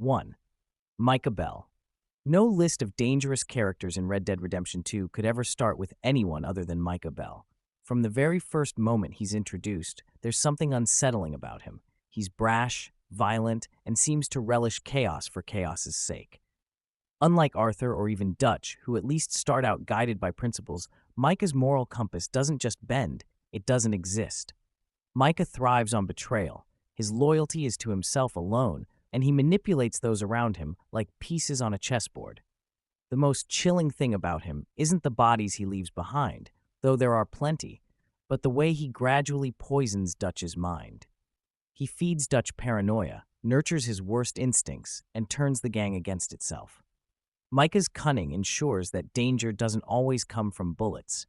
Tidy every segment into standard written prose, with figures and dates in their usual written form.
1. Micha Bell. No list of dangerous characters in Red Dead Redemption 2 could ever start with anyone other than Micha Bell. From the very first moment he's introduced, there's something unsettling about him. He's brash, violent, and seems to relish chaos for chaos's sake. Unlike Arthur or even Dutch, who at least start out guided by principles, Micah's moral compass doesn't just bend, it doesn't exist. Micha thrives on betrayal. His loyalty is to himself alone, and he manipulates those around him like pieces on a chessboard. The most chilling thing about him isn't the bodies he leaves behind, though there are plenty, but the way he gradually poisons Dutch's mind. He feeds Dutch paranoia, nurtures his worst instincts, and turns the gang against itself. Micah's cunning ensures that danger doesn't always come from bullets.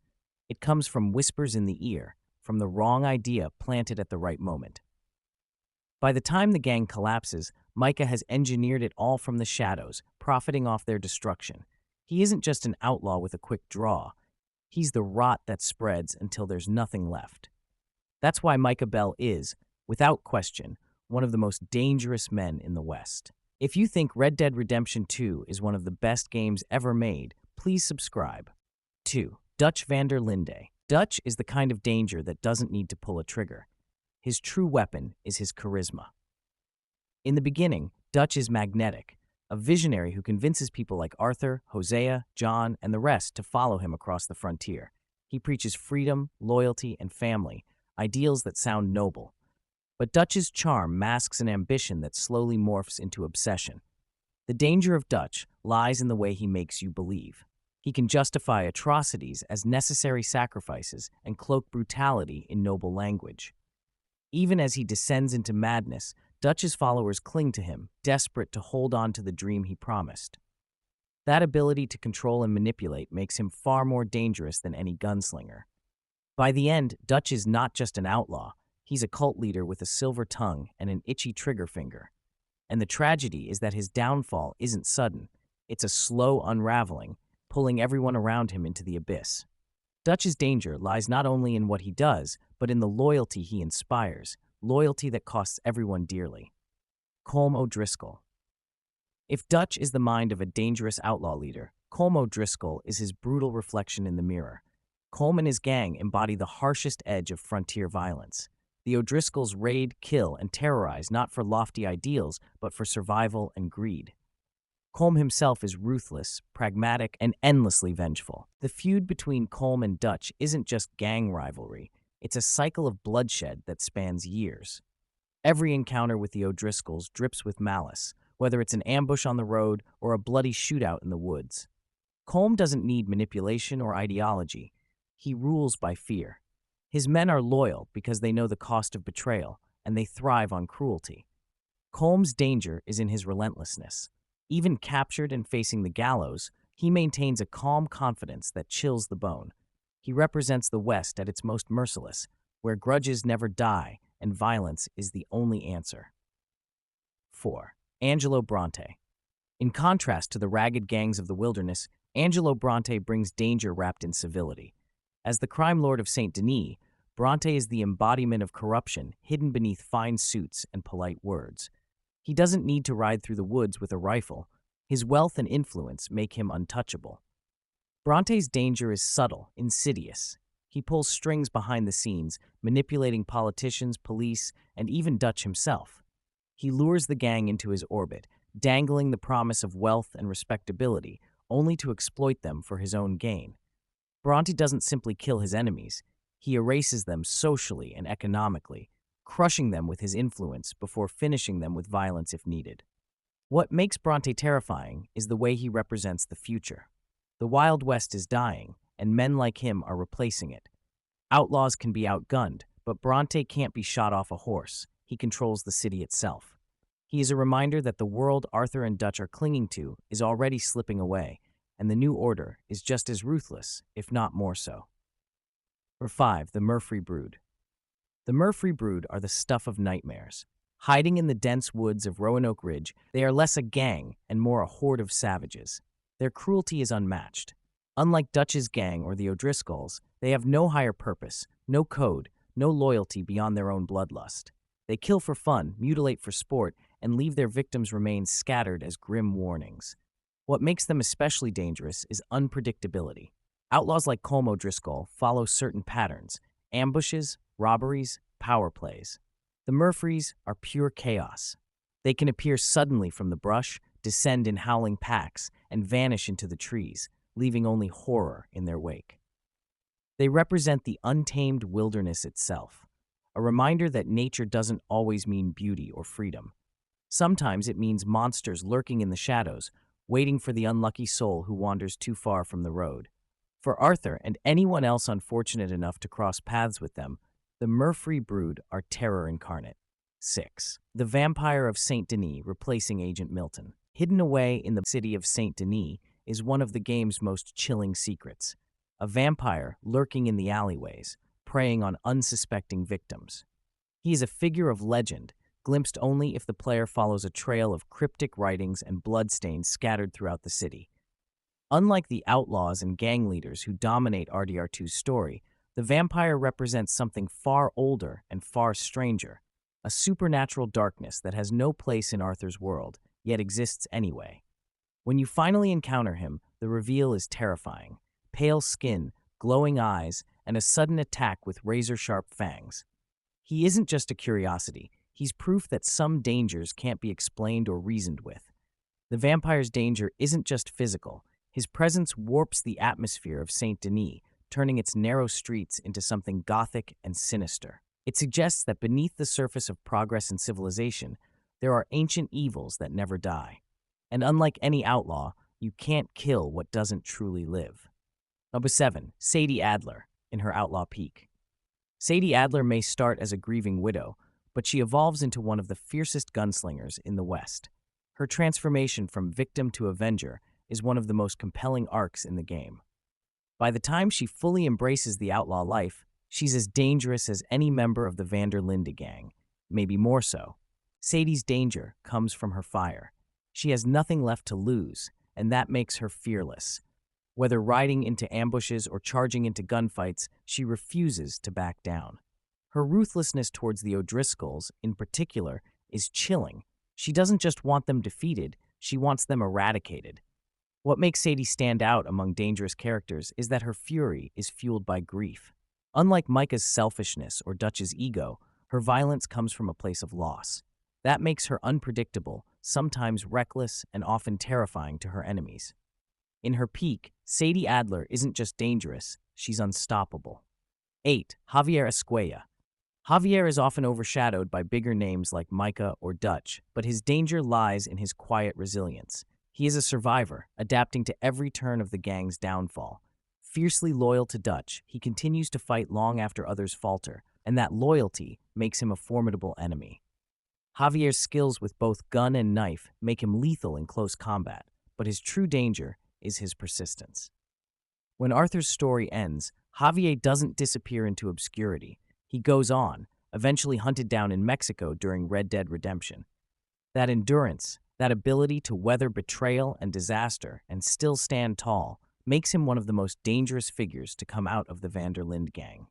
It comes from whispers in the ear, from the wrong idea planted at the right moment. By the time the gang collapses, Micha has engineered it all from the shadows, profiting off their destruction. He isn't just an outlaw with a quick draw. He's the rot that spreads until there's nothing left. That's why Micha Bell is, without question, one of the most dangerous men in the West. If you think Red Dead Redemption 2 is one of the best games ever made, please subscribe. 2. Dutch van der Linde. Dutch is the kind of danger that doesn't need to pull a trigger. His true weapon is his charisma. In the beginning, Dutch is magnetic, a visionary who convinces people like Arthur, Hosea, John, and the rest to follow him across the frontier. He preaches freedom, loyalty, and family, ideals that sound noble. But Dutch's charm masks an ambition that slowly morphs into obsession. The danger of Dutch lies in the way he makes you believe. He can justify atrocities as necessary sacrifices and cloak brutality in noble language. Even as he descends into madness, Dutch's followers cling to him, desperate to hold on to the dream he promised. That ability to control and manipulate makes him far more dangerous than any gunslinger. By the end, Dutch is not just an outlaw. He's a cult leader with a silver tongue and an itchy trigger finger. And the tragedy is that his downfall isn't sudden. It's a slow unraveling, pulling everyone around him into the abyss. Dutch's danger lies not only in what he does, but in the loyalty he inspires, loyalty that costs everyone dearly. Colm O'Driscoll. If Dutch is the mind of a dangerous outlaw leader, Colm O'Driscoll is his brutal reflection in the mirror. Colm and his gang embody the harshest edge of frontier violence. The O'Driscolls raid, kill, and terrorize not for lofty ideals, but for survival and greed. Colm himself is ruthless, pragmatic, and endlessly vengeful. The feud between Colm and Dutch isn't just gang rivalry. It's a cycle of bloodshed that spans years. Every encounter with the O'Driscolls drips with malice, whether it's an ambush on the road or a bloody shootout in the woods. Colm doesn't need manipulation or ideology. He rules by fear. His men are loyal because they know the cost of betrayal, and they thrive on cruelty. Colm's danger is in his relentlessness. Even captured and facing the gallows, he maintains a calm confidence that chills the bone. He represents the West at its most merciless, where grudges never die and violence is the only answer. 4. Angelo Bronte. In contrast to the ragged gangs of the wilderness, Angelo Bronte brings danger wrapped in civility. As the crime lord of Saint Denis, Bronte is the embodiment of corruption hidden beneath fine suits and polite words. He doesn't need to ride through the woods with a rifle. His wealth and influence make him untouchable. Bronte's danger is subtle, insidious. He pulls strings behind the scenes, manipulating politicians, police, and even Dutch himself. He lures the gang into his orbit, dangling the promise of wealth and respectability, only to exploit them for his own gain. Bronte doesn't simply kill his enemies. He erases them socially and economically, crushing them with his influence before finishing them with violence if needed. What makes Bronte terrifying is the way he represents the future. The Wild West is dying, and men like him are replacing it. Outlaws can be outgunned, but Bronte can't be shot off a horse. He controls the city itself. He is a reminder that the world Arthur and Dutch are clinging to is already slipping away, and the new order is just as ruthless, if not more so. 5. The Murfree Brood. The Murfree Brood are the stuff of nightmares. Hiding in the dense woods of Roanoke Ridge, they are less a gang and more a horde of savages. Their cruelty is unmatched. Unlike Dutch's gang or the O'Driscolls, they have no higher purpose, no code, no loyalty beyond their own bloodlust. They kill for fun, mutilate for sport, and leave their victims' remains scattered as grim warnings. What makes them especially dangerous is unpredictability. Outlaws like Colm O'Driscoll follow certain patterns: ambushes, robberies, power plays. The Murfrees are pure chaos. They can appear suddenly from the brush, descend in howling packs, and vanish into the trees, leaving only horror in their wake. They represent the untamed wilderness itself, a reminder that nature doesn't always mean beauty or freedom. Sometimes it means monsters lurking in the shadows, waiting for the unlucky soul who wanders too far from the road. For Arthur and anyone else unfortunate enough to cross paths with them, the Murfree brood are terror incarnate. 6. The Vampire of Saint Denis, replacing Agent Milton. Hidden away in the city of Saint Denis is one of the game's most chilling secrets: a vampire lurking in the alleyways, preying on unsuspecting victims. He is a figure of legend, glimpsed only if the player follows a trail of cryptic writings and bloodstains scattered throughout the city. Unlike the outlaws and gang leaders who dominate RDR2's story, the vampire represents something far older and far stranger, a supernatural darkness that has no place in Arthur's world, yet exists anyway. When you finally encounter him, the reveal is terrifying: pale skin, glowing eyes, and a sudden attack with razor-sharp fangs. He isn't just a curiosity, he's proof that some dangers can't be explained or reasoned with. The vampire's danger isn't just physical. His presence warps the atmosphere of Saint Denis, turning its narrow streets into something gothic and sinister. It suggests that beneath the surface of progress and civilization, there are ancient evils that never die. And unlike any outlaw, you can't kill what doesn't truly live. Number 7. Sadie Adler, in her outlaw peak. Sadie Adler may start as a grieving widow, but she evolves into one of the fiercest gunslingers in the West. Her transformation from victim to avenger is one of the most compelling arcs in the game. By the time she fully embraces the outlaw life, she's as dangerous as any member of the Linde gang, maybe more so. Sadie's danger comes from her fire. She has nothing left to lose, and that makes her fearless. Whether riding into ambushes or charging into gunfights, she refuses to back down. Her ruthlessness towards the O'Driscolls, in particular, is chilling. She doesn't just want them defeated, she wants them eradicated. What makes Sadie stand out among dangerous characters is that her fury is fueled by grief. Unlike Micah's selfishness or Dutch's ego, her violence comes from a place of loss. That makes her unpredictable, sometimes reckless, and often terrifying to her enemies. In her peak, Sadie Adler isn't just dangerous, she's unstoppable. 8. Javier Escuella. Javier is often overshadowed by bigger names like Micah or Dutch, but his danger lies in his quiet resilience. He is a survivor, adapting to every turn of the gang's downfall. Fiercely loyal to Dutch, he continues to fight long after others falter, and that loyalty makes him a formidable enemy. Javier's skills with both gun and knife make him lethal in close combat, but his true danger is his persistence. When Arthur's story ends, Javier doesn't disappear into obscurity. He goes on, eventually hunted down in Mexico during Red Dead Redemption. That endurance, that ability to weather betrayal and disaster and still stand tall, makes him one of the most dangerous figures to come out of the Linde gang.